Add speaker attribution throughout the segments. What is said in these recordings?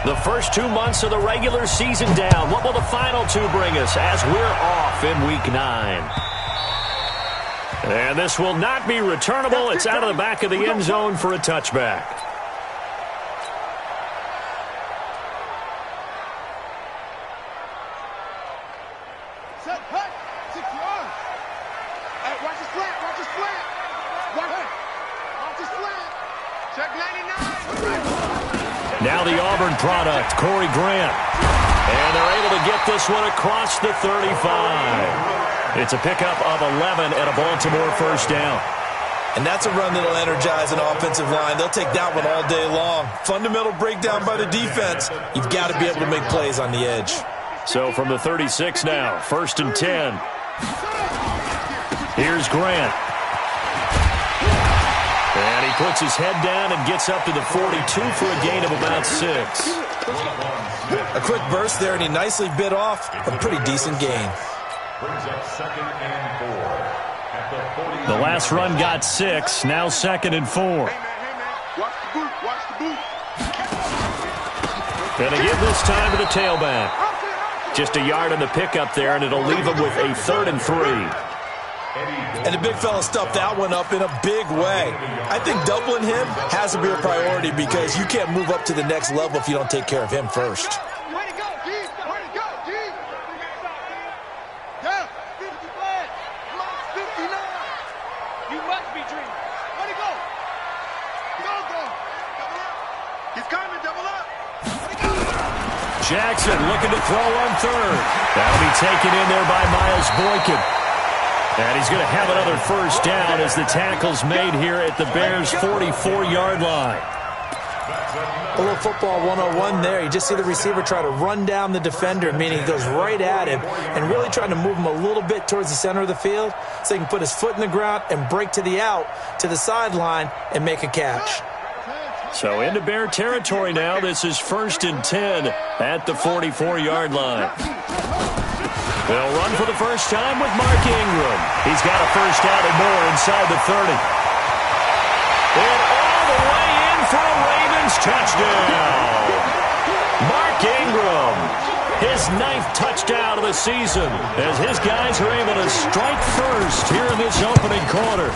Speaker 1: The first 2 months of the regular season down. What will the final 2 bring us as we're off in Week 9? And this will not be returnable. It's out of the back of the end zone for a touchback.
Speaker 2: Set, hut, 6 yards. Hey, watch his flat, watch his flat. Watch his flat. Check 99.
Speaker 1: Now the Auburn product, Corey Grant. And they're able to get this one across the 35. It's a pickup of 11 and a Baltimore first down.
Speaker 3: And that's a run that'll energize an offensive line. They'll take that one all day long. Fundamental breakdown by the defense. You've got to be able to make plays on the edge.
Speaker 1: So from the 36 now, 1st and 10. Here's Grant. And he puts his head down and gets up to the 42 for a gain of about 6.
Speaker 3: A quick burst there, and he nicely bit off a pretty decent gain.
Speaker 4: Brings up 2nd and 4 at the 40.
Speaker 1: The last run got 6. Now 2nd and 4.
Speaker 2: Hey, man. Watch the boot, watch the boot.
Speaker 1: Going to give this time to the tailback. Just a yard on the pickup there, and it'll leave him with a 3rd and 3.
Speaker 3: And the big fella stuffed that one up in a big way. I think doubling him has to be a priority because you can't move up to the next level if you don't take care of him first.
Speaker 2: Way to go, G. Way to go, G. Yeah, 50 flag. Come on, 59. You must be dreaming. Way to go. Go. Double up. He's coming, double up. Way to go.
Speaker 1: Jackson looking to throw on 3rd. That'll be taken in there by Miles Boykin. And he's going to have another first down as the tackle's made here at the Bears' 44-yard line.
Speaker 3: A little football 101 there. You just see the receiver try to run down the defender, meaning he goes right at him and really trying to move him a little bit towards the center of the field so he can put his foot in the ground and break to the out, to the sideline, and make a catch.
Speaker 1: So into Bear territory now. This is 1st and 10 at the 44-yard line. They'll run for the first time with Mark Ingram. He's got a first down and more inside the 30. And all the way in for a Ravens touchdown. Mark Ingram, his 9th touchdown of the season, as his guys are able to strike first here in this opening quarter.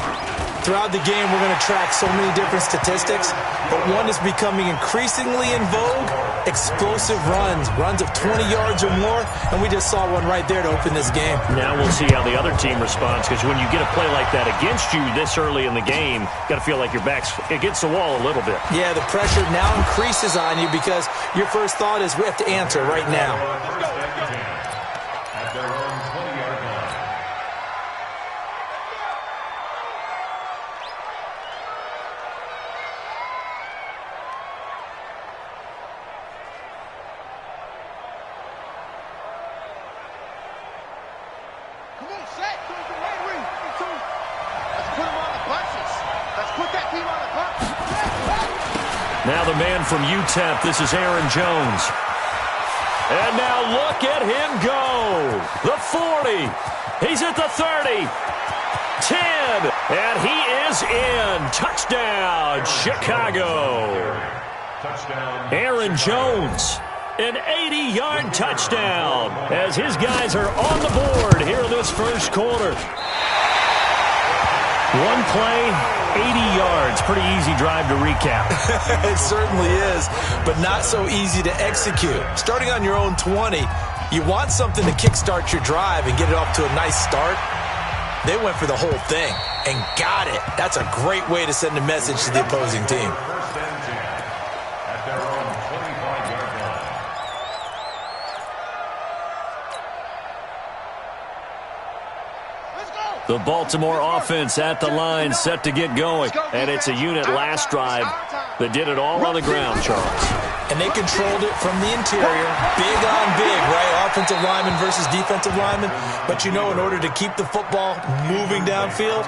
Speaker 3: Throughout the game, we're going to track so many different statistics, but one is becoming increasingly in vogue, explosive runs of 20 yards or more, and we just saw one right there to open this game.
Speaker 1: Now we'll see how the other team responds, because when you get a play like that against you this early in the game, you got to feel like your back's against the wall a little bit.
Speaker 3: Yeah, the pressure now increases on you because your first thought is we have to answer right now.
Speaker 4: At their own 20-yard line.
Speaker 2: Come on, set. Let's put him on the punches. Let's put that team on the punches.
Speaker 1: Now the man from UTEP, this is Aaron Jones. And now look at him go. The 40. He's at the 30. 10. And he is in. Touchdown, Chicago.
Speaker 4: Touchdown.
Speaker 1: Aaron Jones. An 80-yard touchdown as his guys are on the board here in this first quarter. One play, 80 yards. Pretty easy drive to recap.
Speaker 3: It certainly is, but not so easy to execute. Starting on your own 20, you want something to kickstart your drive and get it off to a nice start. They went for the whole thing and got it. That's a great way to send a message to the opposing team.
Speaker 4: First and 10 at their own 25-yard line.
Speaker 1: The Baltimore offense at the line, set to get going. And it's a unit last drive that did it all on the ground, Charles.
Speaker 3: And they controlled it from the interior. Big on big, right? Offensive lineman versus defensive lineman. But you know, in order to keep the football moving downfield,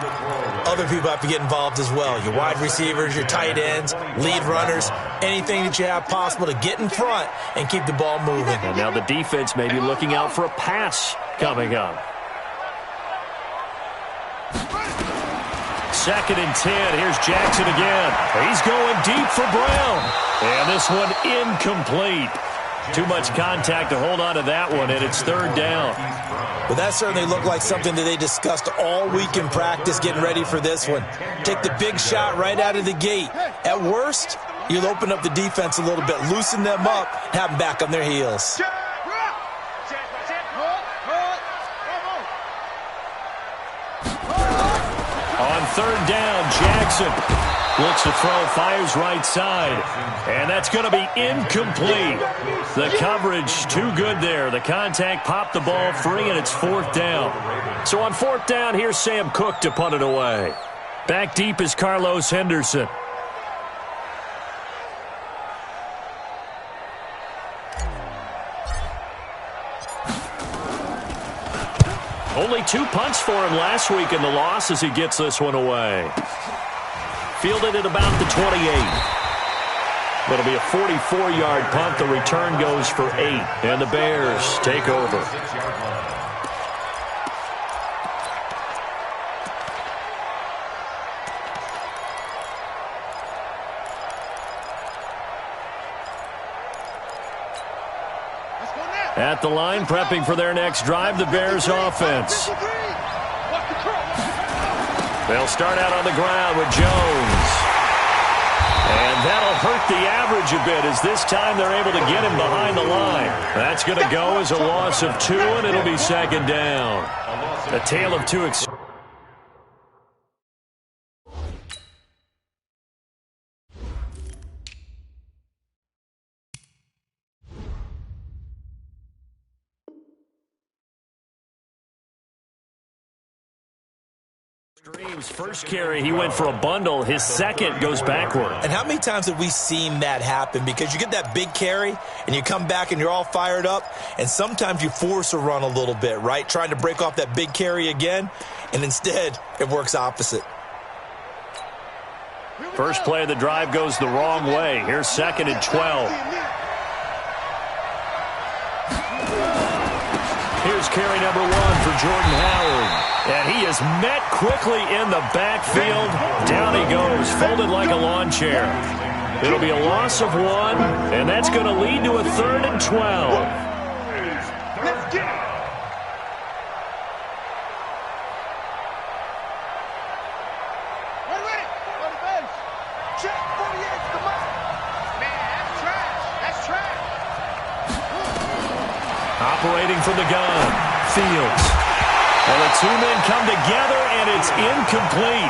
Speaker 3: other people have to get involved as well. Your wide receivers, your tight ends, lead runners, anything that you have possible to get in front and keep the ball moving.
Speaker 1: And now the defense may be looking out for a pass coming up. 2nd and 10. Here's Jackson again. He's going deep for Brown. And this one incomplete. Too much contact to hold on to that one, and it's 3rd down.
Speaker 3: But that certainly looked like something that they discussed all week in practice getting ready for this one. Take the big shot right out of the gate. At worst, you'll open up the defense a little bit, loosen them up, have them back on their heels.
Speaker 1: On 3rd down, Jackson looks to throw, fires right side, and that's going to be incomplete. The coverage too good there. The contact popped the ball free, and it's 4th down. So on 4th down, here's Sam Cook to punt it away. Back deep is Carlos Henderson. Only 2 punts for him last week in the loss as he gets this one away. Fielded at about the 28. It'll be a 44-yard punt. The return goes for 8, and the Bears take over. At the line, prepping for their next drive, the Bears offense. They'll start out on the ground with Jones. And that'll hurt the average a bit as this time they're able to get him behind the line. That's going to go as a loss of 2, and it'll be 2nd down. A tale of 2 Extremes. First carry, he went for a bundle. His second goes backward.
Speaker 3: And how many times have we seen that happen? Because you get that big carry, and you come back and you're all fired up, and sometimes you force a run a little bit, right? Trying to break off that big carry again, and instead it works opposite.
Speaker 1: First play of the drive goes the wrong way. Here's 2nd and 12. Here's carry number 1 for Jordan Howard. And he is met quickly in the backfield. Down he goes, folded like a lawn chair. It'll be a loss of 1, and that's going to lead to a 3rd and 12.
Speaker 2: Let's get it. Ready. On the bench. Check 48's the mark. Man, that's trash. That's trash.
Speaker 1: Operating from the gun, Fields. Well, the 2 men come together, and it's incomplete.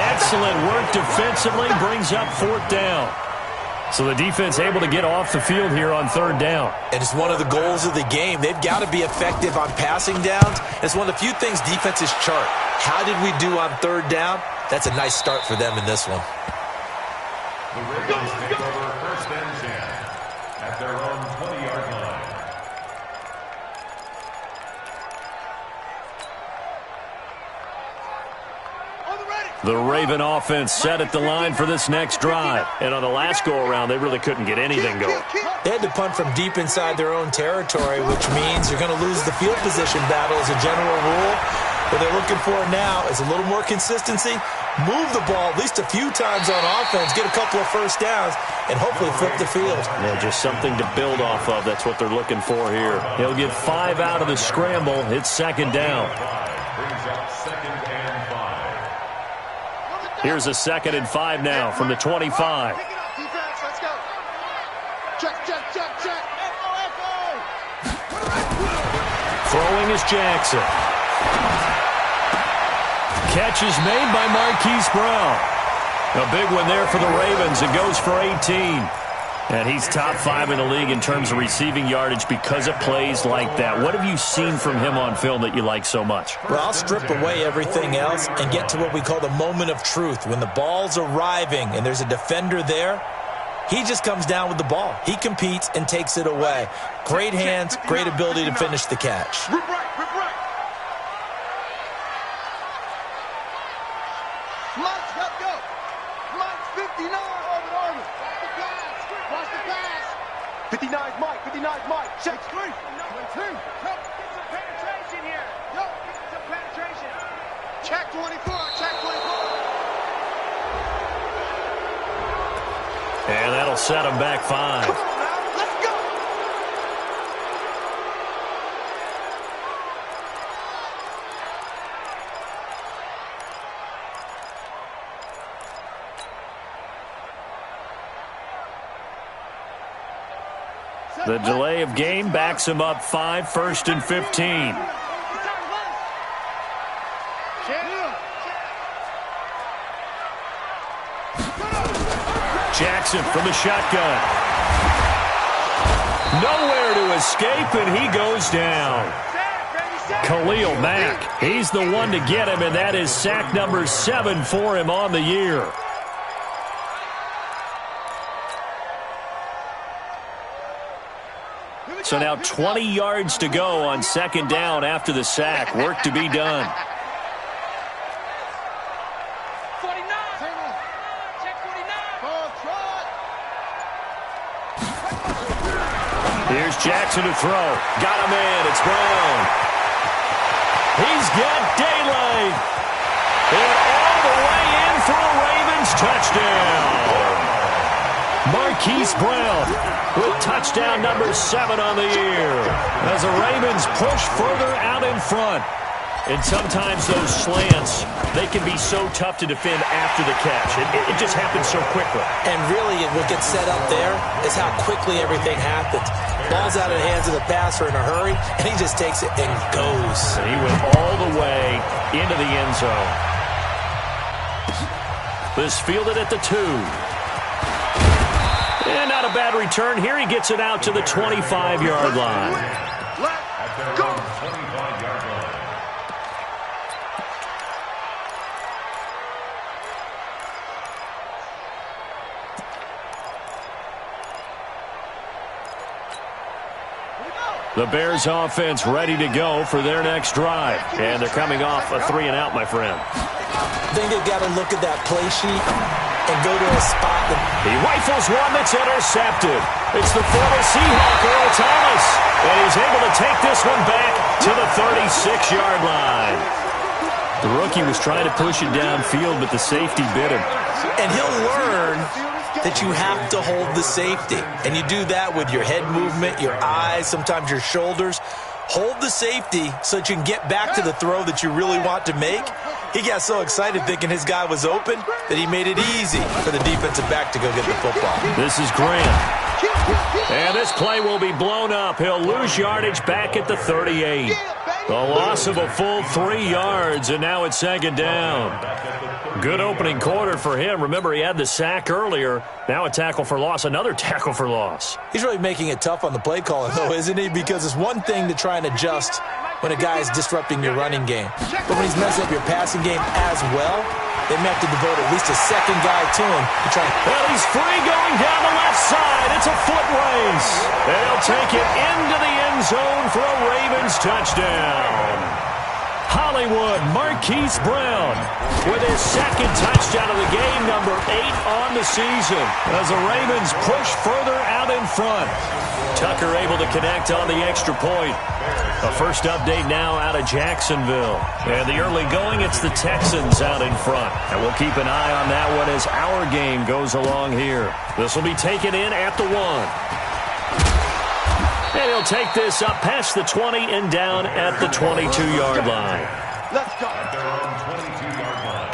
Speaker 1: Excellent work defensively, brings up 4th down. So the defense able to get off the field here on 3rd down.
Speaker 3: And it's one of the goals of the game. They've got to be effective on passing downs. It's one of the few things defenses chart. How did we do on 3rd down? That's a nice start for them in this one.
Speaker 4: The Ravens take over 1st and 10 at their own 20-yard line.
Speaker 1: The Raven offense set at the line for this next drive. And on the last go-around, they really couldn't get anything going.
Speaker 3: They had to punt from deep inside their own territory, which means you're going to lose the field position battle as a general rule. What they're looking for now is a little more consistency, move the ball at least a few times on offense, get a couple of first downs, and hopefully flip the field.
Speaker 1: Yeah, just something to build off of. That's what they're looking for here. He'll get 5 out of the scramble. It's 2nd down.
Speaker 4: Brings up 2nd and 5.
Speaker 1: Here's a 2nd and 5 now from the 25.
Speaker 2: Pick it up, defense. Let's go. Check. Echo.
Speaker 1: Throwing is Jackson. Catch is made by Marquise Brown. A big one there for the Ravens. It goes for 18. And he's top 5 in the league in terms of receiving yardage because of plays like that. What have you seen from him on film that you like so much?
Speaker 3: Well, I'll strip away everything else and get to what we call the moment of truth. When the ball's arriving and there's a defender there, he just comes down with the ball. He competes and takes it away. Great hands, great ability to finish the catch.
Speaker 2: Rip right. Mike's got to go. Mike's 59. Watch the pass. 59's Mike. Check 3. Get some penetration here. Get some penetration. Check 24.
Speaker 1: And that'll set him back 5.
Speaker 2: Let's go.
Speaker 1: The delay of game backs him up 5, 1st and 15. Jackson from the shotgun. Nowhere to escape, and he goes down. Khalil Mack, he's the one to get him, and that is sack number 7 for him on the year. So now 20 yards to go on 2nd down after the sack. Work to be done. Here's Jackson to throw. Got a man. It's Brown. He's got daylight. And all the way in for a Ravens touchdown. Marquise Brown with touchdown number 7 on the year. As the Ravens push further out in front. And sometimes those slants, they can be so tough to defend after the catch. It just happens so quickly.
Speaker 3: And really, what gets set up there is how quickly everything happens. Ball's out of the hands of the passer in a hurry, and he just takes it and goes.
Speaker 1: And he went all the way into the end zone. This fielded at the 2. And not a bad return. Here he gets it out to the 25-yard line.
Speaker 2: Let's go.
Speaker 1: The Bears offense ready to go for their next drive. And they're coming off a 3-and-out, my friend.
Speaker 3: I think they've got to look at that play sheet and go to a spot that...
Speaker 1: He rifles one that's intercepted. It's the former Seahawk, Earl Thomas. And he's able to take this one back to the 36-yard line. The rookie was trying to push it downfield, but the safety bit him.
Speaker 3: And he'll learn that you have to hold the safety. And you do that with your head movement, your eyes, sometimes your shoulders. Hold the safety so that you can get back to the throw that you really want to make. He got so excited thinking his guy was open that he made it easy for the defensive back to go get the football.
Speaker 1: This is Grant. And this play will be blown up. He'll lose yardage back at the 38. The loss of a full 3 yards, and now it's 2nd down. Good opening quarter for him. Remember, he had the sack earlier. Now a tackle for loss, another tackle for loss.
Speaker 3: He's really making it tough on the play calling, though, isn't he? Because it's one thing to try and adjust when a guy is disrupting your running game. But when he's messing up your passing game as well, they may have to devote at least a second guy to him to try and...
Speaker 1: Well, he's free going down the left side. It's a foot race. They'll take it into the end zone for a Ravens touchdown. Hollywood, Marquise Brown with his 2nd touchdown of the game, number 8 on the season, as the Ravens push further out in front. Tucker able to connect on the extra point. A first update now out of Jacksonville. And the early going, it's the Texans out in front. And we'll keep an eye on that one as our game goes along here. This will be taken in at the 1. And he'll take this up past the 20 and down at the 22-yard line.
Speaker 2: Let's go.
Speaker 4: At their own 22-yard line.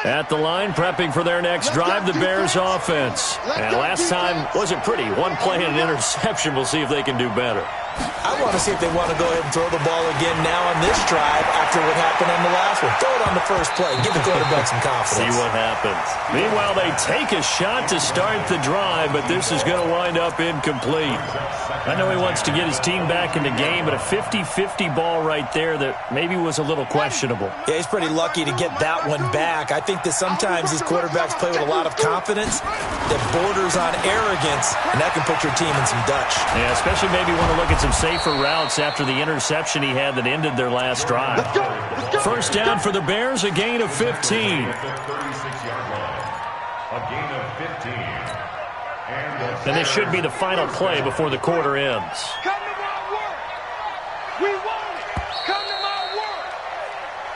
Speaker 1: At the line, prepping for their next drive, the Bears offense. And last time wasn't pretty. One play and an interception. We'll see if they can do better.
Speaker 3: I want to see if they want to go ahead and throw the ball again now on this drive after what happened on the last one. Throw it on the first play. Give the quarterback some confidence.
Speaker 1: See what happens. Meanwhile, they take a shot to start the drive, but this is going to wind up incomplete. I know he wants to get his team back in the game, but a 50-50 ball right there that maybe was a little questionable.
Speaker 3: Yeah, he's pretty lucky to get that one back. I think that sometimes these quarterbacks play with a lot of confidence that borders on arrogance, and that can put your team in some Dutch.
Speaker 1: Yeah, especially maybe want to look at some safer routes after the interception he had that ended their last drive.
Speaker 2: Let's go. Let's go.
Speaker 1: First down for the Bears, a gain of 15.
Speaker 4: At the 36-yard line. A gain of 15.
Speaker 1: And this should be the final play before the quarter ends.
Speaker 2: Come to my work. We want it. Come to my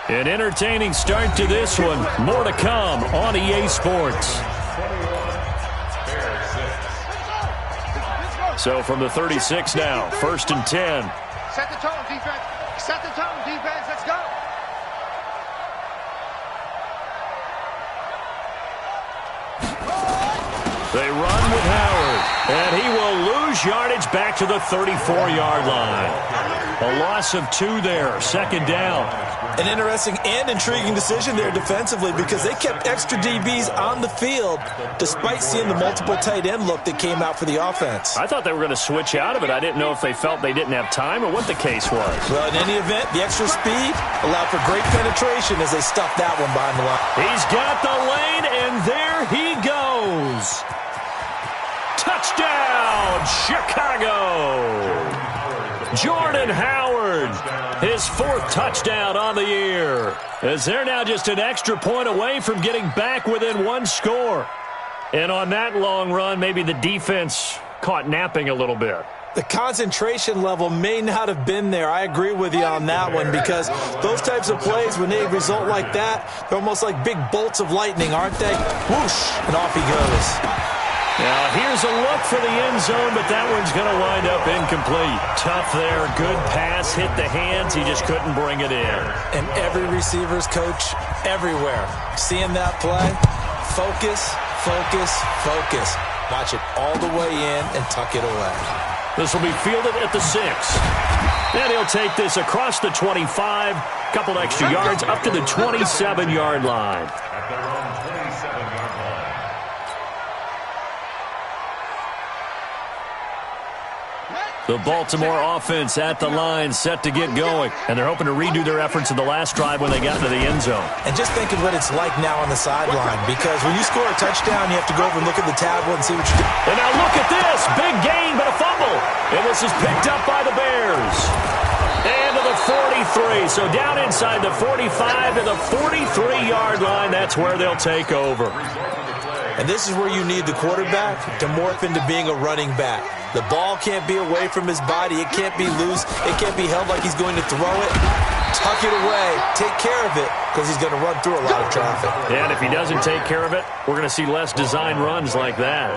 Speaker 1: An entertaining start to this one. More to come on EA Sports. So from the 36 now, 1st and 10.
Speaker 2: Set the tone, defense. Set the tone, defense. Let's go.
Speaker 1: They run with Howard, and he will lose yardage back to the 34-yard line. A loss of 2 there, 2nd down.
Speaker 3: An interesting and intriguing decision there defensively because they kept extra DBs on the field despite seeing the multiple tight end look that came out for the offense.
Speaker 1: I thought they were going to switch out of it. I didn't know if they felt they didn't have time or what the case was.
Speaker 3: Well, in any event, the extra speed allowed for great penetration as they stuffed that one behind the line.
Speaker 1: He's got the lane, and there he goes. Touchdown, Chicago! Jordan Howard, his 4th touchdown on the year, as they're now just an extra point away from getting back within 1 score. And on that long run, maybe the defense caught napping a little bit.
Speaker 3: The concentration level may not have been there. I agree with you on that one because those types of plays, when they result like that, they're almost like big bolts of lightning, aren't they? Whoosh, and off he goes.
Speaker 1: Now, here's a look for the end zone, but that one's going to wind up incomplete. Tough there, good pass, hit the hands, he just couldn't bring it in.
Speaker 3: And every receiver's coach everywhere, seeing that play, focus, focus, focus. Watch it all the way in and tuck it away.
Speaker 1: This will be fielded at the 6. And he'll take this across the 25, couple extra yards up to the 27-yard line.
Speaker 4: At their own 27-yard line.
Speaker 1: The Baltimore offense at the line, set to get going. And they're hoping to redo their efforts in the last drive when they got into the end zone.
Speaker 3: And just think of what it's like now on the sideline, because when you score a touchdown, you have to go over and look at the tablet and see what you do.
Speaker 1: And now look at this. Big gain, but a fumble. And this is picked up by the Bears. And to the 43. So down inside the 45 to the 43-yard line. That's where they'll take over.
Speaker 3: And this is where you need the quarterback to morph into being a running back. The ball can't be away from his body. It can't be loose. It can't be held like he's going to throw it. Tuck it away. Take care of it because he's going to run through a lot of traffic.
Speaker 1: And if he doesn't take care of it, we're going to see less design runs like that.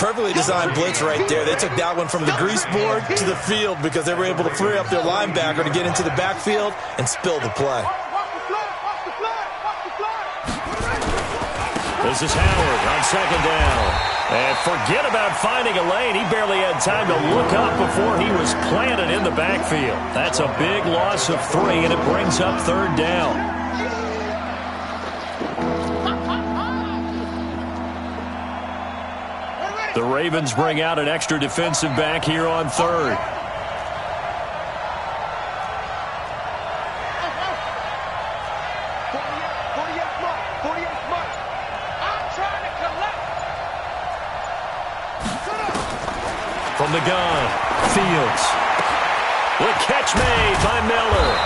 Speaker 3: Perfectly designed blitz right there. They took that one from the grease board to the field because they were able to free up their linebacker to get into the backfield and spill the play.
Speaker 1: This is Howard on 2nd down. And forget about finding a lane. He barely had time to look up before he was planted in the backfield. That's a big loss of 3, and it brings up 3rd down. The Ravens bring out an extra defensive back here on 3rd. From the gun, Fields. The catch made by Miller.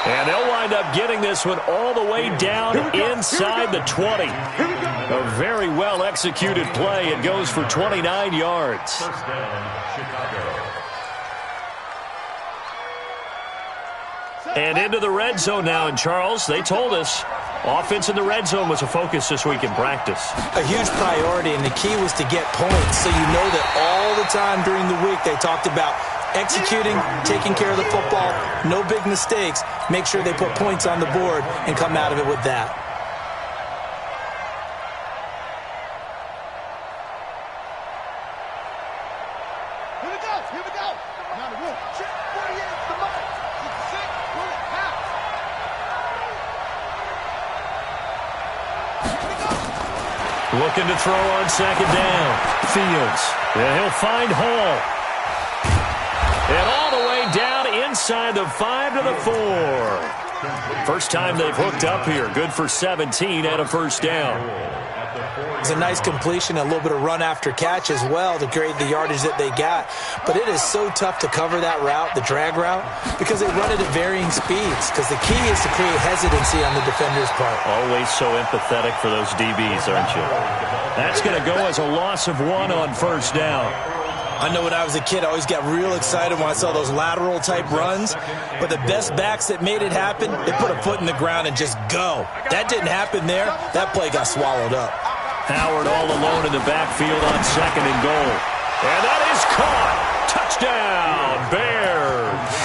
Speaker 1: And they'll wind up getting this one all the way down inside the 20. A very well-executed play. It goes for 29 yards.
Speaker 4: 1st down, Chicago.
Speaker 1: And into the red zone now. And, Charles, they told us offense in the red zone was a focus this week in practice.
Speaker 3: A huge priority, and the key was to get points. So you know that all the time during the week they talked about executing, taking care of the football, no big mistakes. Make sure they put points on the board and come out of it with that.
Speaker 2: Here we go. Here we go. Now the roof. 48 the mark. 6, roof, half.
Speaker 1: Looking to throw on 2nd down. Fields. And he'll find Hall. And all the way down inside the 5 to the 4. First time they've hooked up here. Good for 17 and a 1st down.
Speaker 3: It's a nice completion, a little bit of run after catch as well to create the yardage that they got. But it is so tough to cover that route, the drag route, because they run it at varying speeds. Because the key is to create hesitancy on the defender's part.
Speaker 1: Always so empathetic for those DBs, aren't you? That's going to go as a loss of 1 on 1st down.
Speaker 3: I know when I was a kid, I always got real excited when I saw those lateral type runs. But the best backs that made it happen, they put a foot in the ground and just go. That didn't happen there. That play got swallowed up.
Speaker 1: Howard all alone in the backfield on 2nd and goal. And that is caught. Touchdown, Bears.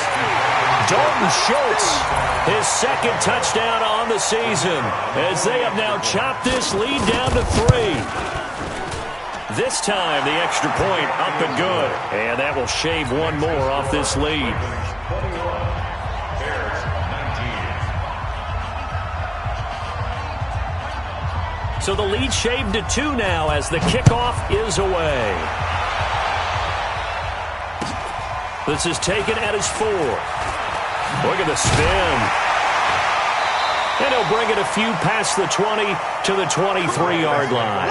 Speaker 1: Dalton Schultz, his 2nd touchdown on the season, as they have now chopped this lead down to 3. This time, the extra point up and good. And that will shave one more off this lead. So the lead shaved to 2 now as the kickoff is away. This is taken at his 4. Look at the spin. And he'll bring it a few past the 20 to the 23-yard line.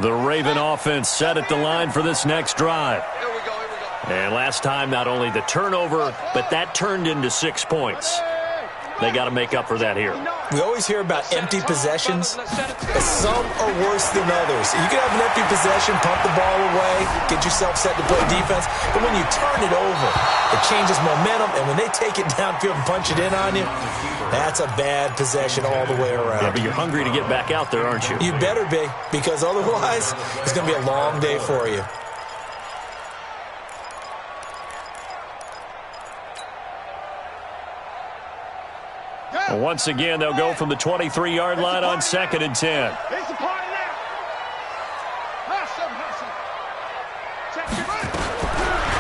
Speaker 1: The Raven offense set at the line for this next drive.
Speaker 2: Here we go.
Speaker 1: And last time, not only the turnover, but that turned into 6 points. They got to make up for that here.
Speaker 3: We always hear about empty possessions, but some are worse than others. You can have an empty possession, pump the ball away, get yourself set to play defense, but when you turn it over, it changes momentum, and when they take it downfield and punch it in on you, that's a bad possession all the way around.
Speaker 1: Yeah, but you're hungry to get back out there, aren't you?
Speaker 3: You better be, because otherwise, it's going to be a long day for you.
Speaker 1: Well, once again, they'll go from the 23-yard line on 2nd and 10.
Speaker 2: It's a party now. Hustle.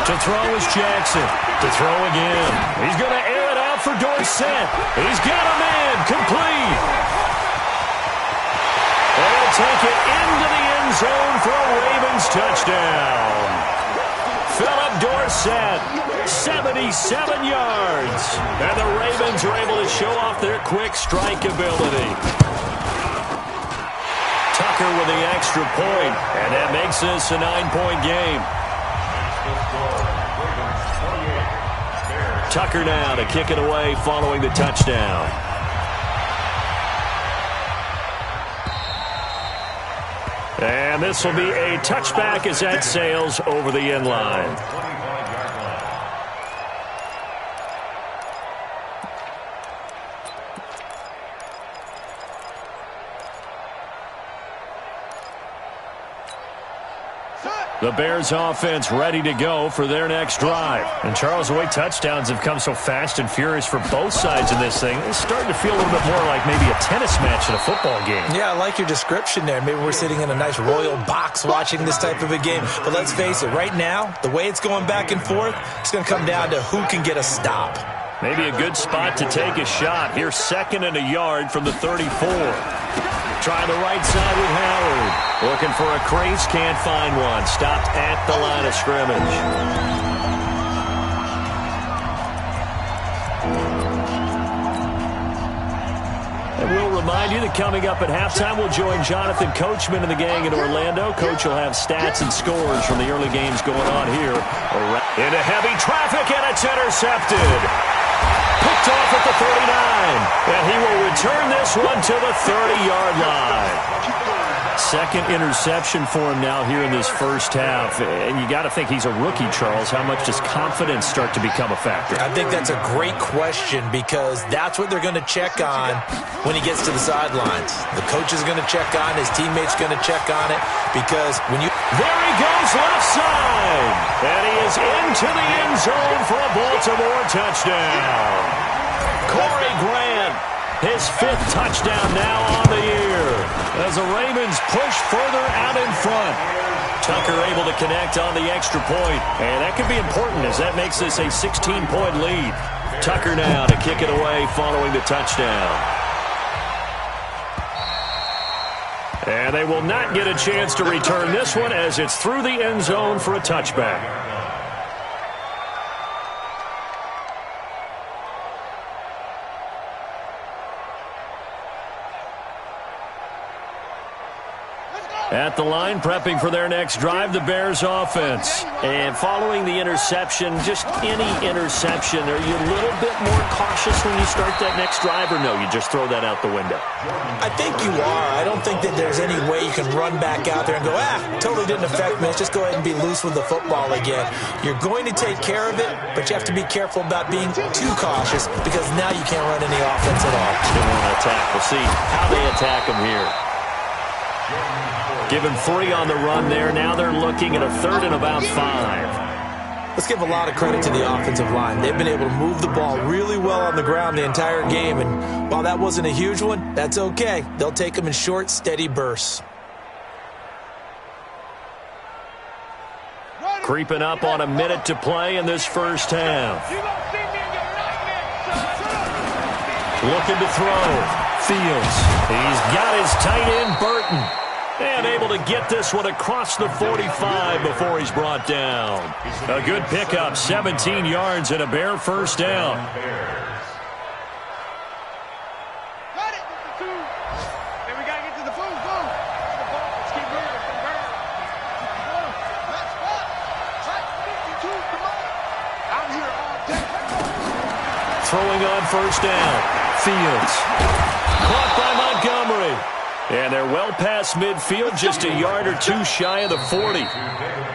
Speaker 1: To throw is Jackson. To throw again. He's going to air it out for Dorsett. He's got a man. Complete. And he'll take it into the end zone for a Ravens touchdown. Philip Dorsett, 77 yards. And the Ravens are able to show off their quick strike ability. Tucker with the extra point, and that makes this a 9-point game. Tucker now to kick it away following the touchdown. And this will be a touchback as that sails over the end line. The Bears offense ready to go for their next drive. And Charles, the way touchdowns have come so fast and furious for both sides in this thing, it's starting to feel a little bit more like maybe a tennis match in a football game.
Speaker 3: Yeah, I like your description there. Maybe we're sitting in a nice royal box watching this type of a game. But let's face it, right now, the way it's going back and forth, it's going to come down to who can get a stop.
Speaker 1: Maybe a good spot to take a shot. Here's 2nd and a yard from the 34. Try the right side with Howard. Looking for a crease, can't find one. Stopped at the line of scrimmage. And we'll remind you that coming up at halftime, we'll join Jonathan Coachman and the gang in Orlando. Coach will have stats and scores from the early games going on here. Into heavy traffic, and it's intercepted. Picked off at the 39, and he will return this one to the 30-yard line. 2nd interception for him now here in this first half. And you got to think he's a rookie, Charles. How much does confidence start to become a factor?
Speaker 3: I think that's a great question because that's what they're going to check on when he gets to the sidelines. The coach is going to check on, his teammates going to check on it because when you...
Speaker 1: There he goes left side. And he is into the end zone for a Baltimore touchdown. Corey Grant, his 5th touchdown now on the year as the Ravens push further out in front. Tucker able to connect on the extra point, and that could be important as that makes this a 16-point lead. Tucker now to kick it away following the touchdown. And they will not get a chance to return this one as it's through the end zone for a touchback. At the line, prepping for their next drive, the Bears offense. And following the interception, just any interception, are you a little bit more cautious when you start that next drive, or no, you just throw that out the window?
Speaker 3: I think you are. I don't think that there's any way you can run back out there and go, totally didn't affect me. Let's just go ahead and be loose with the football again. You're going to take care of it, but you have to be careful about being too cautious because now you can't run any offense at all.
Speaker 1: They want to attack. We'll see how they attack them here. Given 3 on the run there. Now they're looking at a 3rd and about 5.
Speaker 3: Let's give a lot of credit to the offensive line. They've been able to move the ball really well on the ground the entire game. And while that wasn't a huge one, that's okay. They'll take them in short, steady bursts.
Speaker 1: Creeping up on a minute to play in this first half. Looking to throw. Fields. He's got his tight end, Burton. And able to get this one across the 45 before he's brought down. A good pickup, 17 yards and a Bear first down.
Speaker 2: Got it. Then we got to get to the boom. Let's keep moving. Let's go. Track 52, come on. I'm here all day.
Speaker 1: Throwing on first down. Fields. Caught by Montgomery. And they're well past midfield, just a yard or 2 shy of the 40.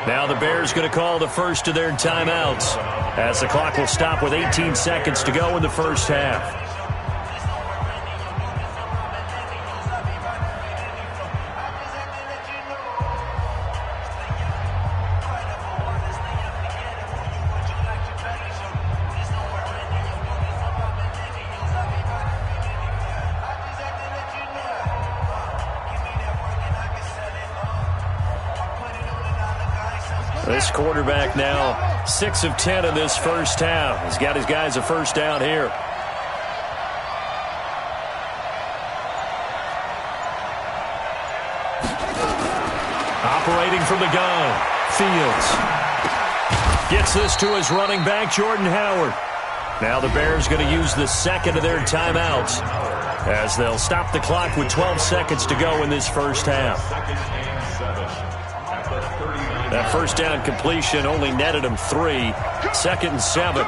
Speaker 1: Now the Bears going to call the first of their timeouts as the clock will stop with 18 seconds to go in the first half. This quarterback now 6 of 10 in this first half. He's got his guys a first down here. Operating from the gun. Fields. Gets this to his running back, Jordan Howard. Now the Bears going to use the second of their timeouts as they'll stop the clock with 12 seconds to go in this first half. That first down completion only netted him 3. 2nd and 7.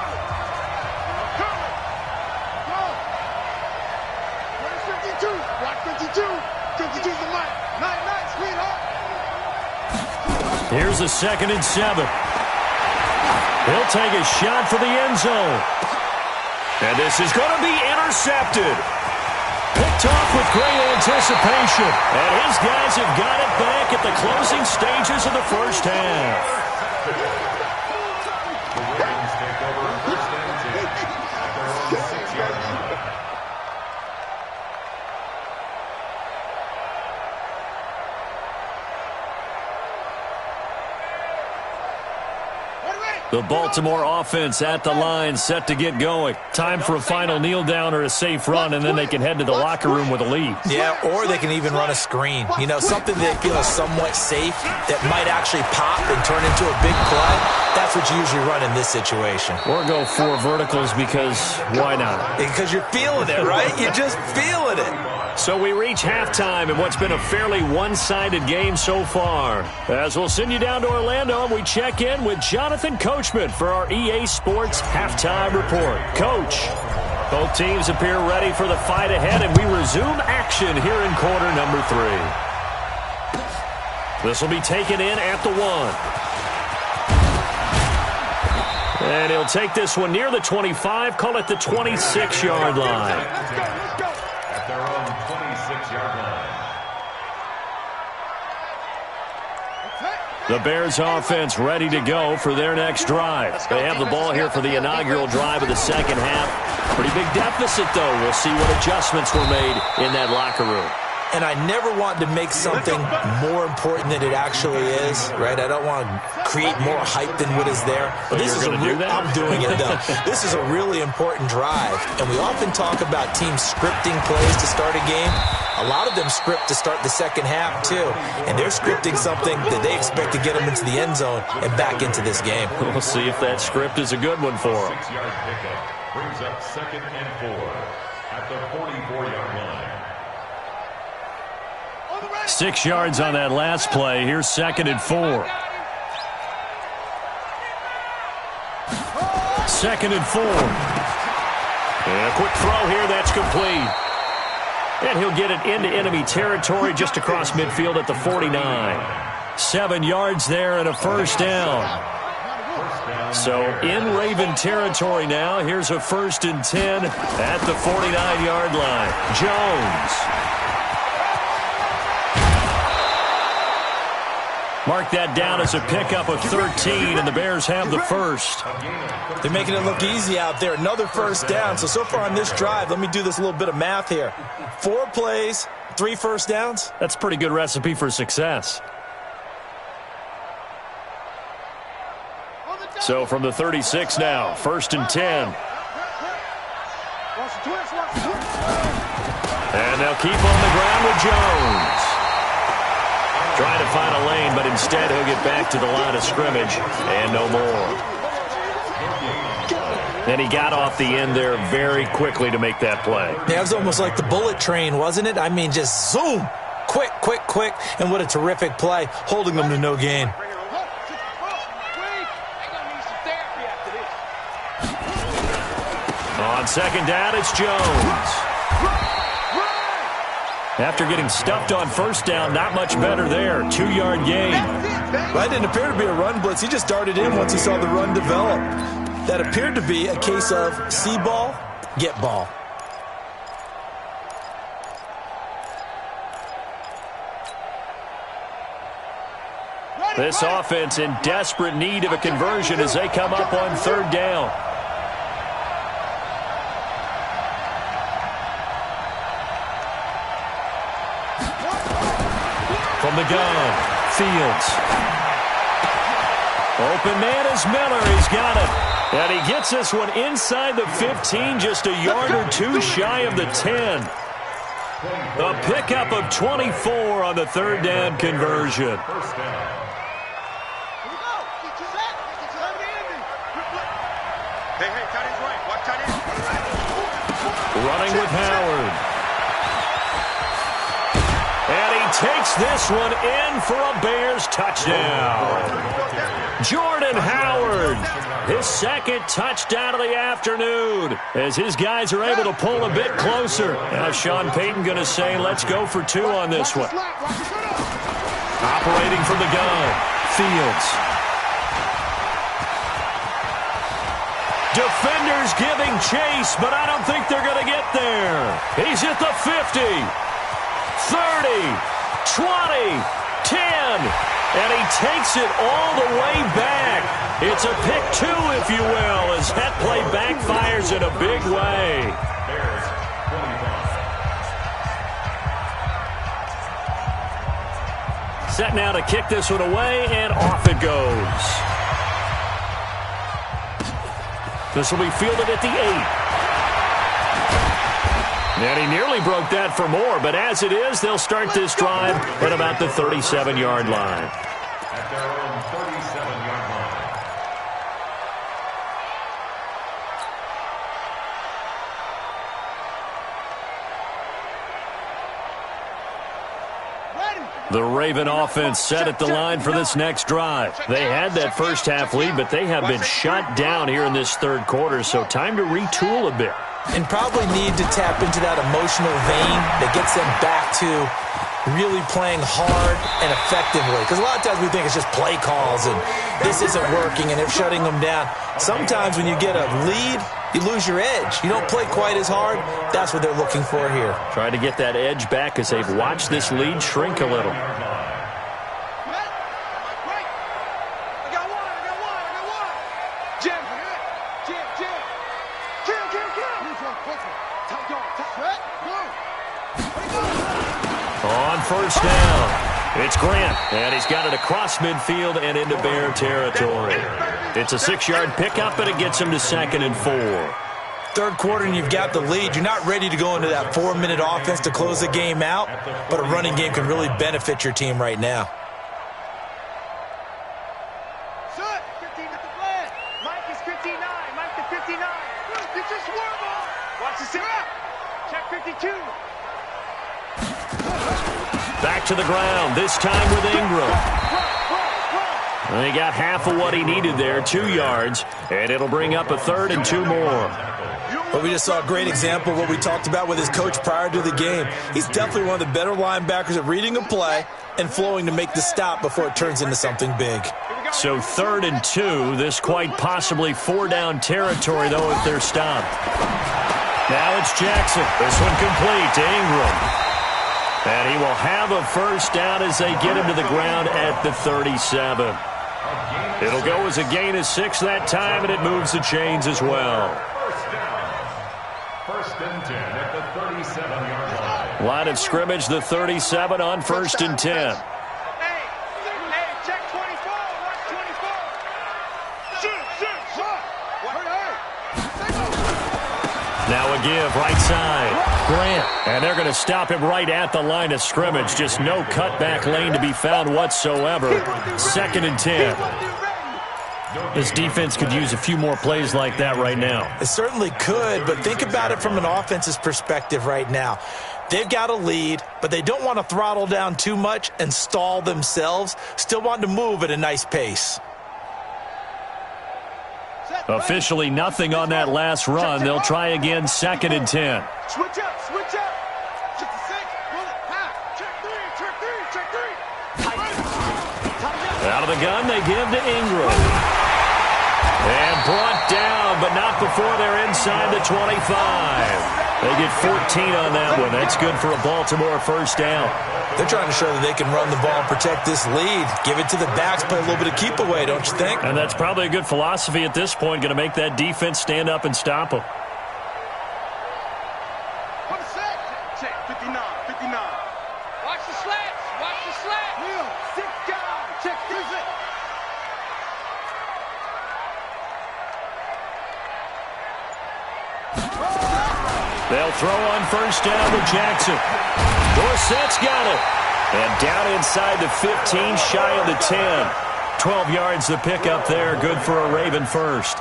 Speaker 1: Here's a 2nd and 7. He'll take a shot for the end zone. And this is going to be intercepted. Picked off with great anticipation. And his guys have got it back at the closing stages of the first half.
Speaker 4: The Ravens take over first and 10 at their own 6-yard line.
Speaker 1: The Baltimore offense at the line, set to get going. Time for a final kneel down or a safe run, and then they can head to the locker room with a lead.
Speaker 3: Yeah, or they can even run a screen. You know, something they feel is somewhat safe that might actually pop and turn into a big play. That's what you usually run in this situation.
Speaker 1: Or go 4 verticals because why not?
Speaker 3: Because you're feeling it, right? You're just feeling it.
Speaker 1: So we reach halftime in what's been a fairly one-sided game so far. As we'll send you down to Orlando, and we check in with Jonathan Coachman for our EA Sports Halftime Report. Coach, both teams appear ready for the fight ahead, and we resume action here in quarter number 3. This will be taken in at the 1. And he'll take this one near the 25, call it the 26-yard line.
Speaker 4: At their own 26-yard line.
Speaker 1: The Bears offense ready to go for their next drive. They have the ball here for the inaugural drive of the second half. Pretty big deficit, though. We'll see what adjustments were made in that locker room.
Speaker 3: And I never want to make something more important than it actually is, right? I don't want to create more hype than what is there. But this is
Speaker 1: I'm
Speaker 3: doing it, though. This is a really important drive. And we often talk about teams scripting plays to start a game. A lot of them script to start the second half, too. And they're scripting something that they expect to get them into the end zone and back into this game.
Speaker 1: We'll see if that script is a good one for them.
Speaker 4: 6-yard pickup brings up 2nd and 4 at the 44-yard line.
Speaker 2: On the right.
Speaker 1: 6 yards on that last play. Here's 2nd and 4. 2nd and 4. And a quick throw here. That's complete. And he'll get it into enemy territory just across midfield at the 49. 7 yards there and a first down. So in Raven territory now. Here's a 1st and 10 at the 49-yard line. Jones. Mark that down as a pickup of 13, and the Bears have the first.
Speaker 3: They're making it look easy out there. Another first down. So far on this drive, let me do this little bit of math here. 4 plays, 3 first downs.
Speaker 1: That's a pretty good recipe for success. So from the 36 now, 1st and 10. And they'll keep on the ground with Jones. Trying to find a lane, but instead he'll get back to the line of scrimmage and no more. And he got off the end there very quickly to make that play.
Speaker 3: Yeah, it was almost like the bullet train, wasn't it? I mean, just zoom. Quick, quick, quick. And what a terrific play, holding them to no gain.
Speaker 1: On 2nd down, it's Jones. After getting stuffed on 1st down, not much better there. 2-yard gain.
Speaker 3: That didn't appear to be a run blitz. He just darted in once he saw the run develop. That appeared to be a case of see ball, get ball.
Speaker 1: This offense in desperate need of a conversion as they come up on 3rd down. From the gun, Fields. Open man is Miller. He's got it. And he gets this one inside the 15, just a yard or 2 shy of the 10. A pickup of 24 on the 3rd down conversion. Running with Howard. And he takes this one in for a Bears touchdown. Jordan Howard, his 2nd touchdown of the afternoon, as his guys are able to pull a bit closer. Now Sean Payton going to say, let's go for 2 on this one. Operating from the gun, Fields. Defenders giving chase, but I don't think they're going to get there. He's at the 50. 30, 20, 10, and he takes it all the way back. It's a pick 2, if you will, as that play backfires in a big way. Set now to kick this one away, and off it goes. This will be fielded at the 8. And he nearly broke that for more, but as it is, they'll start this drive at about the 37-yard line.
Speaker 4: At their own 37-yard
Speaker 2: line.
Speaker 1: The Raven offense set at the line for this next drive. They had that first half lead, but they have been shut down here in this 3rd quarter, so time to retool a bit.
Speaker 3: And probably need to tap into that emotional vein that gets them back to really playing hard and effectively. Because a lot of times we think it's just play calls and this isn't working and they're shutting them down. Sometimes when you get a lead, you lose your edge. You don't play quite as hard. That's what they're looking for here.
Speaker 1: Trying to get that edge back as they've watched this lead shrink a little. On 1st down, it's Grant, and he's got it across midfield and into Bear territory. It's a 6-yard pickup, and it gets him to 2nd and 4.
Speaker 3: 3rd quarter, and you've got the lead. You're not ready to go into that 4-minute offense to close the game out, but a running game can really benefit your team right now.
Speaker 2: Shut! 15 at the flag. Mike is 59. Mike to 59. It's a swarm ball. Watch the sit up. Check 52.
Speaker 1: Back to the ground, this time with Ingram. He got half of what he needed there, 2 yards, and it'll bring up a 3rd and 2 more.
Speaker 3: But we just saw a great example of what we talked about with his coach prior to the game. He's definitely one of the better linebackers at reading a play and flowing to make the stop before it turns into something big.
Speaker 1: So 3rd and 2, this quite possibly 4-down territory, though, if they're stopped. Now it's Jackson. This one complete to Ingram. And he will have a first down as they get him to the ground at the 37. It'll go as a gain of 6 that time, and it moves the chains as well.
Speaker 4: First and 10 at the 37-yard line.
Speaker 1: Line of scrimmage, the 37 on 1st and 10. Now a give, right side. Grant. And they're going to stop him right at the line of scrimmage. Just no cutback lane to be found whatsoever. 2nd and 10. This defense could use a few more plays like that right now.
Speaker 3: It certainly could, but think about it from an offense's perspective right now. They've got a lead, but they don't want to throttle down too much and stall themselves. Still want to move at a nice pace.
Speaker 1: Officially nothing on that last run. They'll try again, 2nd and 10.
Speaker 2: Switch up, switch up. Check the 6, pull it, half. Check 3, check 3, check 3.
Speaker 1: Out of the gun, they give to Ingram. And brought down, but not before they're inside the 25. They get 14 on that one. That's good for a Baltimore first down.
Speaker 3: They're trying to show that they can run the ball and protect this lead. Give it to the backs, play a little bit of keep away, don't you think?
Speaker 1: And that's probably a good philosophy at this point, going to make that defense stand up and stop them.
Speaker 2: What a sack. Check, 59, 59. Watch the slats, watch the slats. Neil, 6 guys. Check, use it.
Speaker 1: They'll throw on first down with Jackson. Dorsett's got it. And down inside the 15, shy of the 10. 12 yards the pickup there. Good for a Raven first.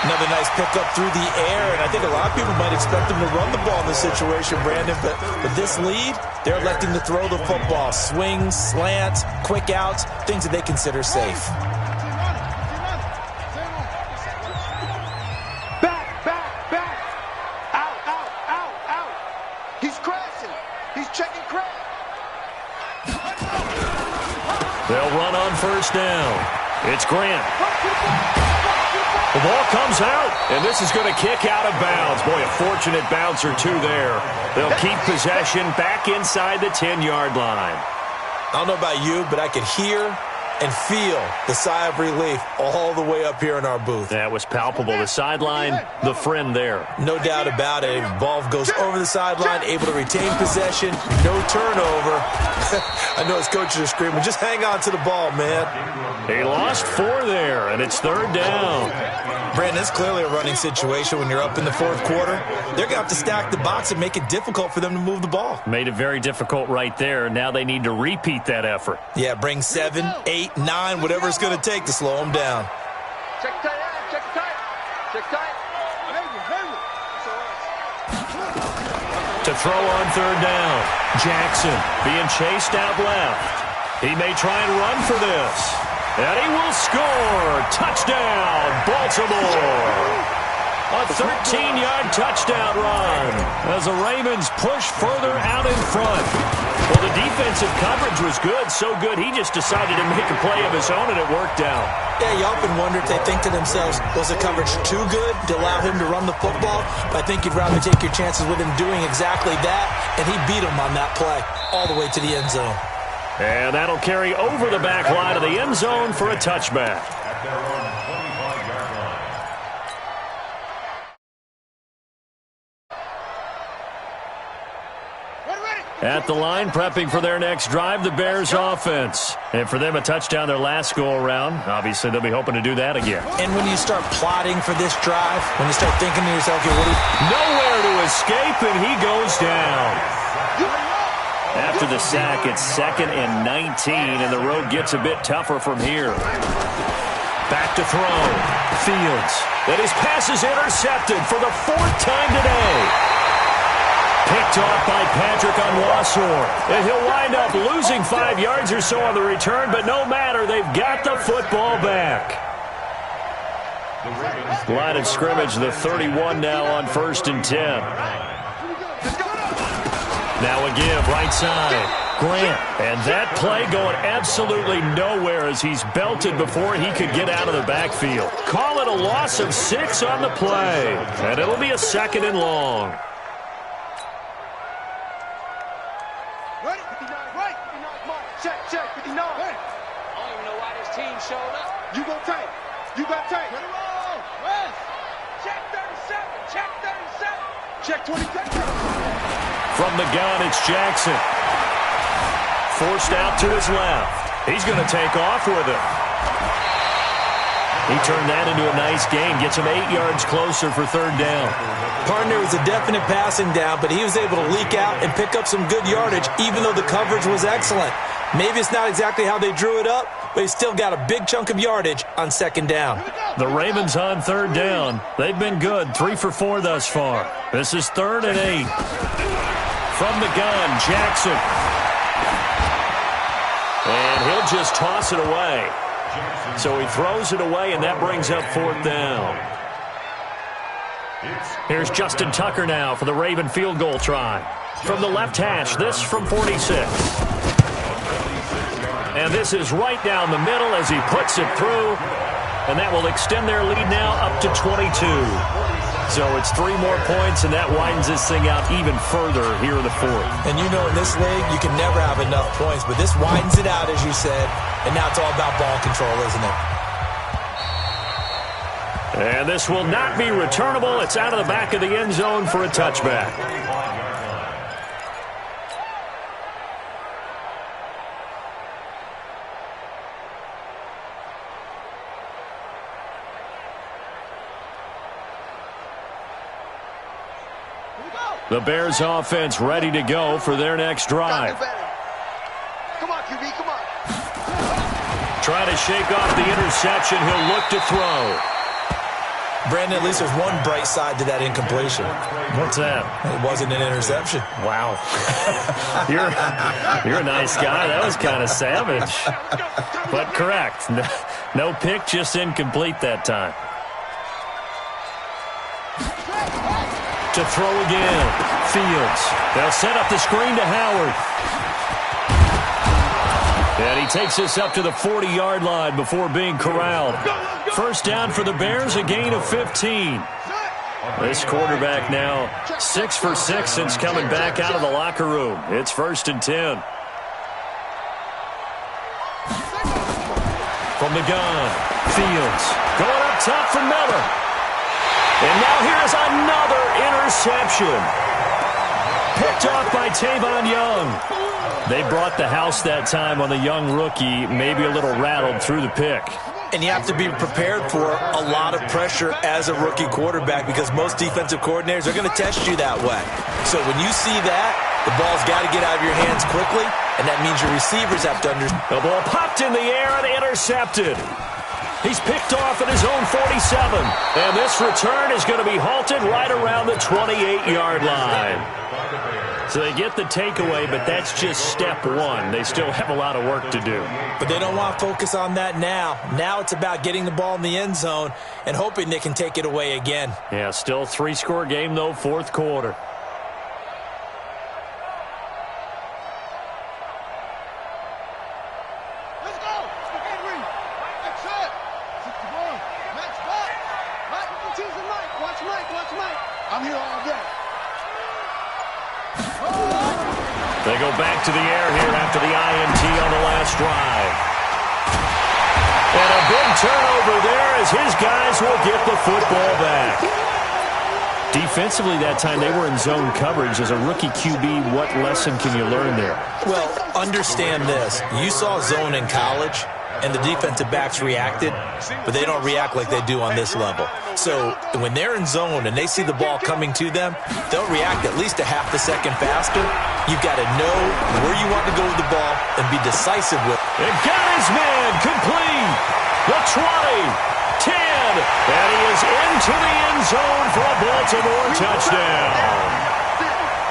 Speaker 3: Another nice pickup through the air, and I think a lot of people might expect them to run the ball in this situation, Brandon, but with this lead, they're electing to throw the football. Swings, slants, quick outs, things that they consider safe.
Speaker 1: They'll run on first down. It's Grant. The ball comes out, and this is going to kick out of bounds. Boy, a fortunate bounce or two there. They'll keep possession back inside the 10-yard line.
Speaker 3: I don't know about you, but I could hear and feel the sigh of relief all the way up here in our booth.
Speaker 1: That was palpable. The sideline, the friend there.
Speaker 3: No doubt about it. Ball goes over the sideline, able to retain possession, no turnover. I know his coaches are screaming, just hang on to the ball, man.
Speaker 1: He lost 4 there, and it's 3rd down.
Speaker 3: Brandon, it's clearly a running situation when you're up in the 4th quarter. They're going to have to stack the box and make it difficult for them to move the ball.
Speaker 1: Made it very difficult right there. Now they need to repeat that effort.
Speaker 3: Yeah, bring 7, 8, 9, whatever it's going to take to slow them down.
Speaker 2: Check tight, check tight, check tight.
Speaker 1: To throw on 3rd down. Jackson being chased out left. He may try and run for this. And he will score. Touchdown, Baltimore. A 13-yard touchdown run as the Ravens push further out in front. Well, the defensive coverage was good, so good he just decided to make a play of his own, and it worked out.
Speaker 3: Yeah, you often wonder if they think to themselves, was the coverage too good to allow him to run the football? But I think you'd rather take your chances with him doing exactly that, and he beat him on that play all the way to the end zone.
Speaker 1: And that'll carry over the back line of the end zone for a touchback.
Speaker 4: At their own 25-yard line.
Speaker 1: At the line, prepping for their next drive, the Bears offense. And for them, a touchdown their last go-around. Obviously, they'll be hoping to do that again.
Speaker 3: And when you start plotting for this drive, when you start thinking to yourself, okay,
Speaker 1: nowhere to escape, and he goes down. After the sack, it's 2nd and 19, and the road gets a bit tougher from here. Back to throw. Fields. And his pass is intercepted for the 4th time today. Picked off by Patrick Onwuasor. And he'll wind up losing 5 yards or so on the return, but no matter, they've got the football back. Line of scrimmage, the 31 now on 1st and 10. Now a give, right side. Grant, and that play going absolutely nowhere as he's belted before he could get out of the backfield. Call it a loss of 6 on the play, and it'll be a 2nd and long.
Speaker 2: Ready? 59, right. 59, mark. Check, 59. Hey. I don't even know why this team showed up. You gon' take. You got take. Ready, roll. West. Check 37. Check 37. Check 27.
Speaker 1: From the gun, it's Jackson. Forced out to his left. He's going to take off with it. He turned that into a nice gain. Gets him 8 yards closer for 3rd down.
Speaker 3: Partner was a definite passing down, but he was able to leak out and pick up some good yardage, even though the coverage was excellent. Maybe it's not exactly how they drew it up, but he still got a big chunk of yardage on 2nd down.
Speaker 1: The Ravens on 3rd down. They've been good, 3 for 4 thus far. This is 3rd and 8. From the gun, Jackson. And he'll just toss it away. So he throws it away, and that brings up 4th down. Here's Justin Tucker now for the Raven field goal try. From the left hash, this from 46. And this is right down the middle as he puts it through. And that will extend their lead now up to 22. So it's 3 more points, and that widens this thing out even further here in the 4th.
Speaker 3: And you know in this league, you can never have enough points, but this widens it out, as you said, and now it's all about ball control, isn't it?
Speaker 1: And this will not be returnable. It's out of the back of the end zone for a touchback. The Bears offense ready to go for their next drive.
Speaker 2: Come on, QB, come on.
Speaker 1: Trying to shake off the interception. He'll look to throw.
Speaker 3: Brandon, at least there's one bright side to that incompletion.
Speaker 1: What's that?
Speaker 3: It wasn't an interception.
Speaker 1: Wow. You're a nice guy. That was kind of savage. But correct. No pick, just incomplete that time. To throw again. Fields. They'll set up the screen to Howard. And he takes this up to the 40-yard line before being corralled. 1st down for the Bears, a gain of 15. This quarterback now 6 for 6 since coming back out of the locker room. It's 1st and 10. From the gun, Fields going up top for Miller. And now here's another interception. Picked off by Tavon Young. They brought the house that time on the young rookie, maybe a little rattled through the pick.
Speaker 3: And you have to be prepared for a lot of pressure as a rookie quarterback because most defensive coordinators are going to test you that way. So when you see that, the ball's got to get out of your hands quickly, and that means your receivers have to understand.
Speaker 1: The ball popped in the air and intercepted. He's picked off at his own 47. And this return is going to be halted right around the 28-yard line. So they get the takeaway, but that's just step one. They still have a lot of work to do.
Speaker 3: But they don't want to focus on that now. Now it's about getting the ball in the end zone and hoping they can take it away again.
Speaker 1: Yeah, still 3-score game, though, 4th quarter.
Speaker 2: I'm here all day.
Speaker 1: They go back to the air here after the INT on the last drive. And a big turnover there as his guys will get the football back. Defensively that time, they were in zone coverage. As a rookie QB, what lesson can you learn there?
Speaker 3: Well, understand this. You saw zone in college, and the defensive backs reacted, but they don't react like they do on this level. So when they're in zone and they see the ball coming to them, they'll react at least a half a second faster. You've got to know where you want to go with the ball and be decisive with it.
Speaker 1: And got his man complete. The 20, 10, and he is into the end zone for a Baltimore touchdown.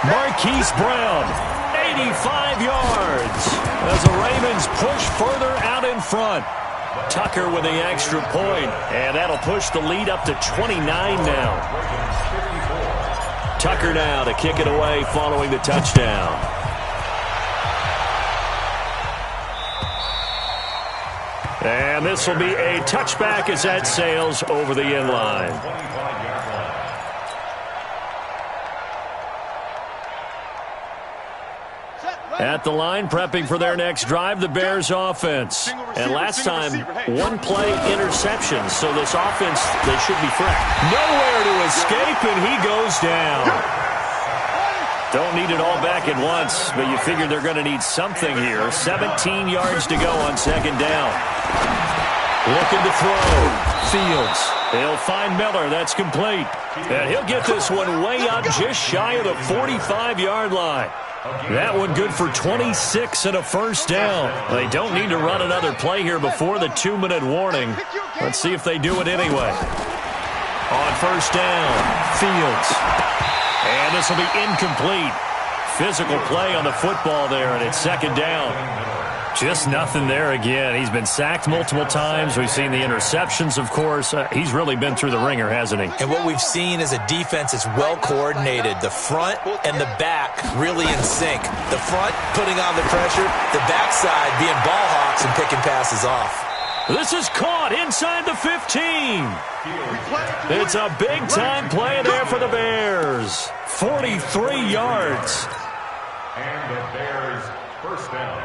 Speaker 1: Marquise Brown, 85 yards. As the Ravens push further out in front. Tucker with the extra point, and that'll push the lead up to 29 now. Tucker now to kick it away following the touchdown. And this will be a touchback as that sails over the end line. At the line, prepping for their next drive, the Bears offense. And last time, one-play interception, so this offense, they should be fresh. Nowhere to escape, and he goes down. Don't need it all back at once, but you figure they're going to need something here. 17 yards to go on second down. Looking to throw. Fields. He'll find Miller. That's complete. And he'll get this one way up just shy of the 45-yard line. That one good for 26 and a first down. They don't need to run another play here before the 2-minute warning. Let's see if they do it anyway. On first down, Fields. And this will be incomplete. Physical play on the football there, and it's second down. Just nothing there again. He's been sacked multiple times. We've seen the interceptions, of course. He's really been through the ringer, hasn't he?
Speaker 3: And what we've seen is a defense that's well coordinated. The front and the back really in sync. The front putting on the pressure, the backside being ball hawks and picking passes off.
Speaker 1: This is caught inside the 15. It's a big-time play there for the Bears. 43 yards.
Speaker 4: And the Bears first down.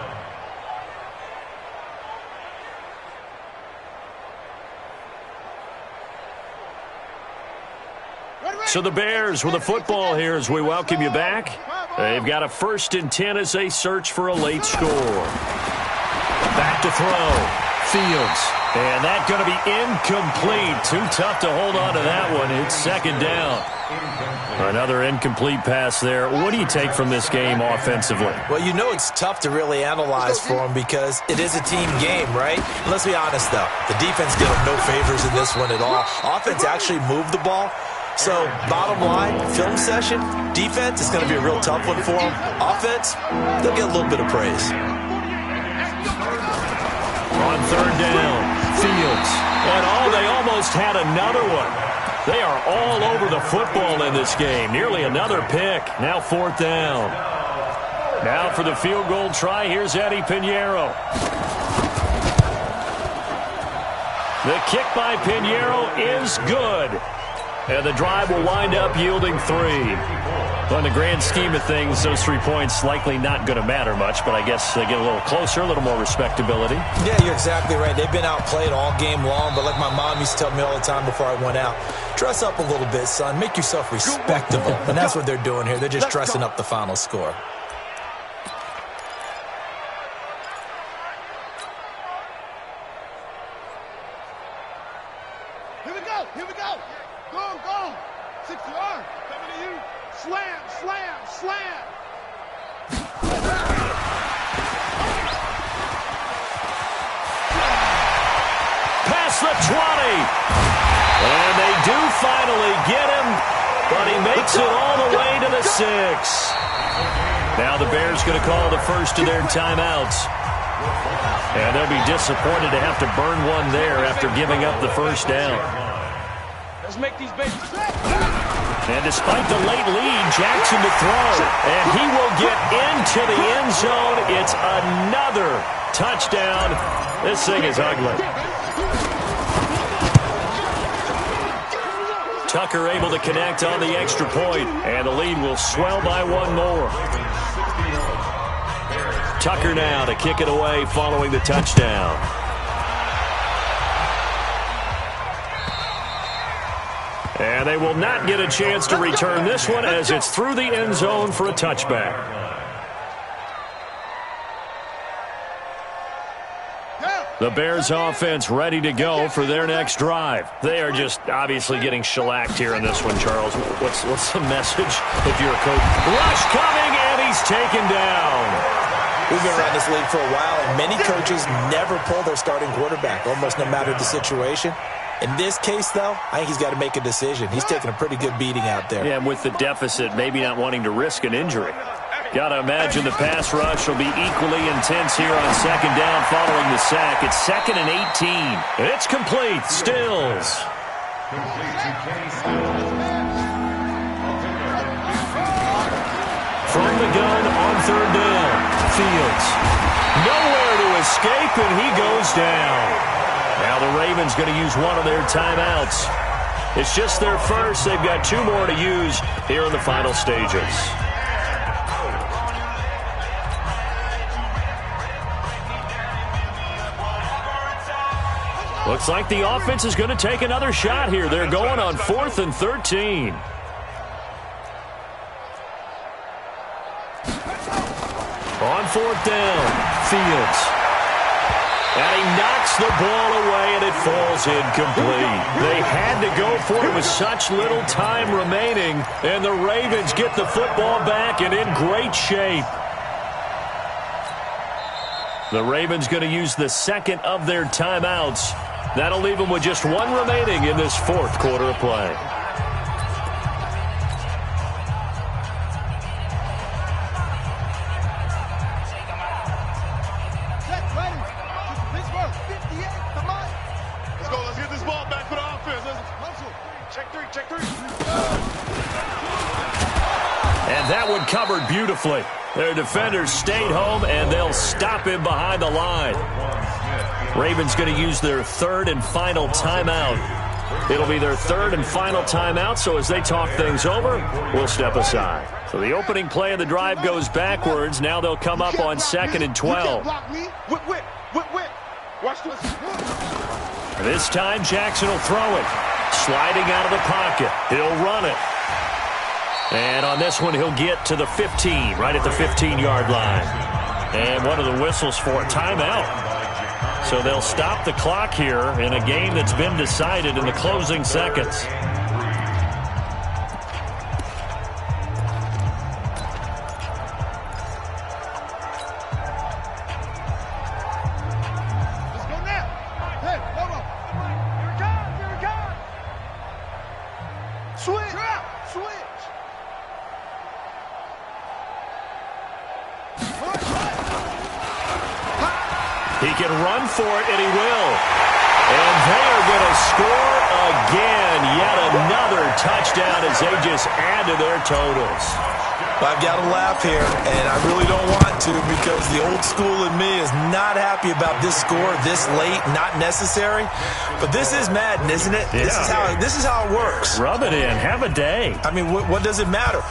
Speaker 1: So the Bears with the football here as we welcome you back. They've got a 1st and 10 as they search for a late score. Back to throw. Fields. And that's going to be incomplete. Too tough to hold on to that one. It's second down. Another incomplete pass there. What do you take from this game offensively?
Speaker 3: Well, you know it's tough to really analyze for them because it is a team game, right? Let's be honest, though. The defense did them no favors in this one at all. Offense actually moved the ball. So, bottom line, film session, defense is going to be a real tough one for them. Offense, they'll get a little bit of praise.
Speaker 1: On third down, Fields. And they almost had another one. They are all over the football in this game. Nearly another pick. Now fourth down. Now for the field goal try, here's Eddie Pinheiro. The kick by Pinheiro is good. And the drive will wind up yielding 3. Well, in the grand scheme of things, those 3 points likely not going to matter much, but I guess they get a little closer, a little more respectability.
Speaker 3: Yeah, you're exactly right. They've been outplayed all game long, but like my mom used to tell me all the time before I went out, dress up a little bit, son. Make yourself respectable. And that's what they're doing here. They're just dressing up the final score.
Speaker 2: Here we go. Here we go. Go. 6 yards. Coming to you. Slam.
Speaker 1: Past the 20. And they do finally get him, but he makes it all the way to the 6. Now the Bears going to call the first of their timeouts. And they'll be disappointed to have to burn one there after giving up the first down.
Speaker 2: Let's make these babies.
Speaker 1: And despite the late lead, Jackson to throw. And he will get into the end zone. It's another touchdown. This thing is ugly. Tucker able to connect on the extra point, and the lead will swell by one more. Tucker now to kick it away following the touchdown. And they will not get a chance to return this one as it's through the end zone for a touchback. The Bears offense ready to go for their next drive. They are just obviously getting shellacked here in this one, Charles. What's the message if you're a coach? Rush coming, and he's taken down.
Speaker 3: We've been around this league for a while, and many coaches never pull their starting quarterback, almost no matter the situation. In this case, though, I think he's got to make a decision. He's taking a pretty good beating out there.
Speaker 1: Yeah, and with the deficit, maybe not wanting to risk an injury. Got to imagine the pass rush will be equally intense here on second down following the sack. It's 2nd and 18. It's complete. Stills. From the gun on 3rd down. Fields. Nowhere to escape, and he goes down. Now the Ravens going to use one of their timeouts. It's just their first. They've got 2 more to use here in the final stages. Looks like the offense is going to take another shot here. They're going on 4th and 13. On 4th down, Fields. And he knocks the ball away, and it falls incomplete. They had to go for it with such little time remaining, and the Ravens get the football back and in great shape. The Ravens going to use the 2nd of their timeouts. That'll leave them with just 1 remaining in this 4th quarter of play.
Speaker 2: Let's go. Let's get this ball back for the offense. Check 3, check 3.
Speaker 1: And that one covered beautifully. Their defenders stayed home, and they'll stop him behind the line. Ravens going to use their 3rd and final timeout. It'll be their 3rd and final timeout, so as they talk things over, we'll step aside. So the opening play of the drive goes backwards. Now they'll come up on 2nd and 12. This time, Jackson will throw it. Sliding out of the pocket. He'll run it. And on this one, he'll get to the 15, right at the 15-yard line. And one of the whistles for a timeout. So they'll stop the clock here in a game that's been decided in the closing seconds.
Speaker 2: Let's go now. Hey, hold on. Here it comes. Here it comes. Switch. Switch.
Speaker 1: He can run for it, and he will. And they are going to score again. Yet another touchdown as they just add to their totals.
Speaker 3: I've got to laugh here, and I really don't want to because the old school in me is not happy about this score this late, not necessary. But this is Madden, isn't it?
Speaker 1: Yeah.
Speaker 3: This is how it works.
Speaker 1: Rub it in. Have a day.
Speaker 3: I mean, what does it matter?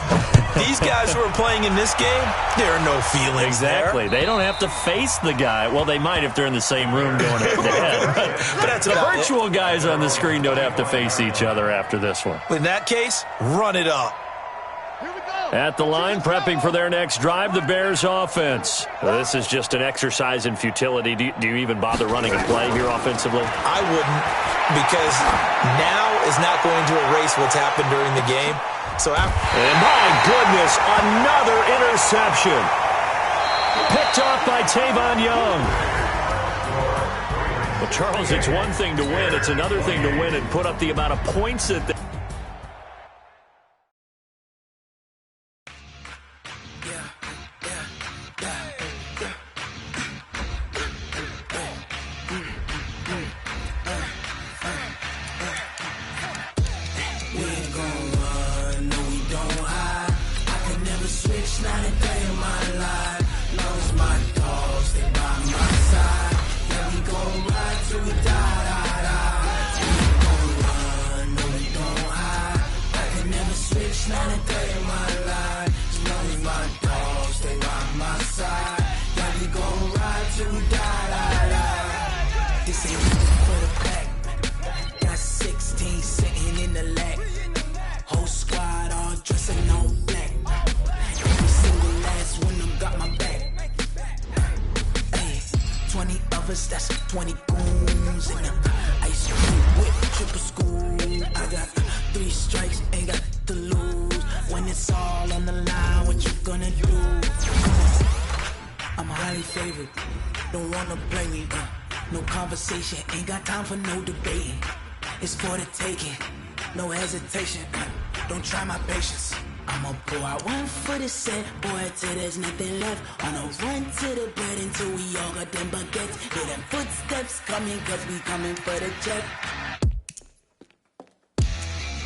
Speaker 3: These guys who are playing in this game, there are no feelings
Speaker 1: Exactly.
Speaker 3: there.
Speaker 1: They don't have to face the guy. Well, they might if they're in the same room going head-to-head.
Speaker 3: But that's
Speaker 1: the
Speaker 3: about
Speaker 1: virtual guys on the screen don't have to face each other after this one.
Speaker 3: In that case, run it up.
Speaker 1: At the line, prepping for their next drive, the Bears offense. This is just an exercise in futility. Do you even bother running a play here offensively?
Speaker 3: I wouldn't, because now is not going to erase what's happened during the game.
Speaker 1: And my goodness, another interception. Picked off by Tavon Young. Well, Charles, it's one thing to win. It's another thing to win and put up the amount of points that they...
Speaker 5: That's 20 goons in the ice cream whip, triple school. I got 3 strikes, ain't got to lose. When it's all on the line, what you gonna do? Come on, I'm highly favored. Don't wanna play me, no conversation, ain't got time for no debate. it's for the taking. No hesitation, don't try my patience. I'ma pour out one for the set, boy, till there's nothing left. On a run to the bread until we all got them baguettes. Hear them footsteps coming, cause we coming for the check.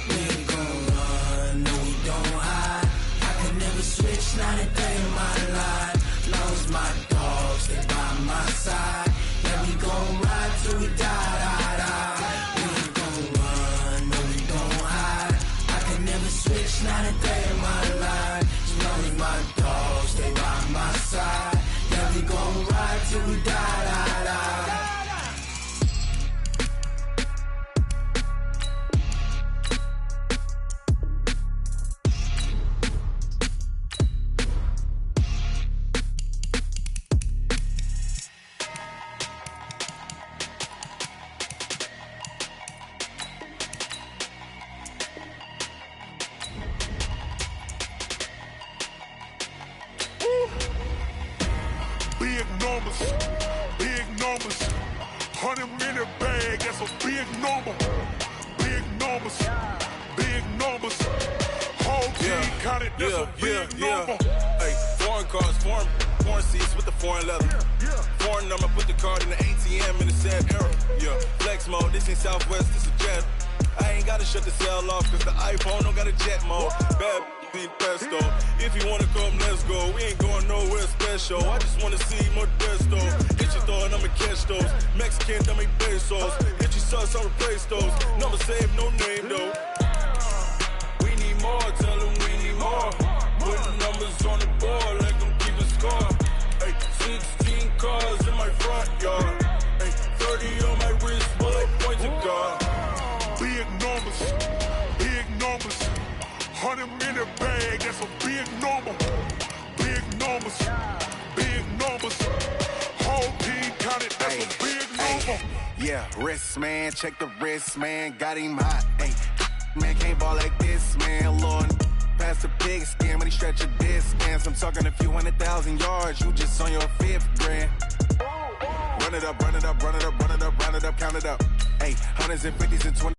Speaker 5: We ain't gon' run, no we don't hide. I could never switch, not a day in my life. Long as my dogs, stay by my side. Yeah, we gon' ride till we die, die, die. We ain't gon' run, no we don't hide. I could never switch, not a day in my life. As long as my dogs, stay by my side. Yeah, we gon' ride till we die, die, die.
Speaker 6: Big numbers, 100-minute bag, that's a big number. Big numbers, whole team counted, that's a big number.
Speaker 7: Hey, foreign cars, foreign seats with the foreign leather. Foreign number, put the card in the ATM in the sad era. Yeah, flex mode, this ain't Southwest, this a jet. I ain't gotta shut the cell off, cause the iPhone don't got a jet mode. Bad be pesto. If you wanna come, let's go. We ain't going nowhere special. I just wanna see Modesto. Hit your thought, I'ma catch those. Mexican, dummy pesos. Hit your sus, I'll replace those. Number saved, no name though. We need more, tell them we need more. Putting numbers on the board like I'm keeping score. Hey, 16 cars in my front yard. Hey, 30 on my wrist, bullet point to God.
Speaker 6: Big numbers, 100-minute bag, that's a big number. Big numbers, whole team counted, that's a big number.
Speaker 8: Yeah, wrist man, check the wrist man, got him hot. Ay, man can't ball like this, man. Lord, past the pig skin when he stretch a distance. I'm talking a few 100,000 yards, you just on your 5th grand. Run it up, count it up. Ay, hundreds and 50s and 20.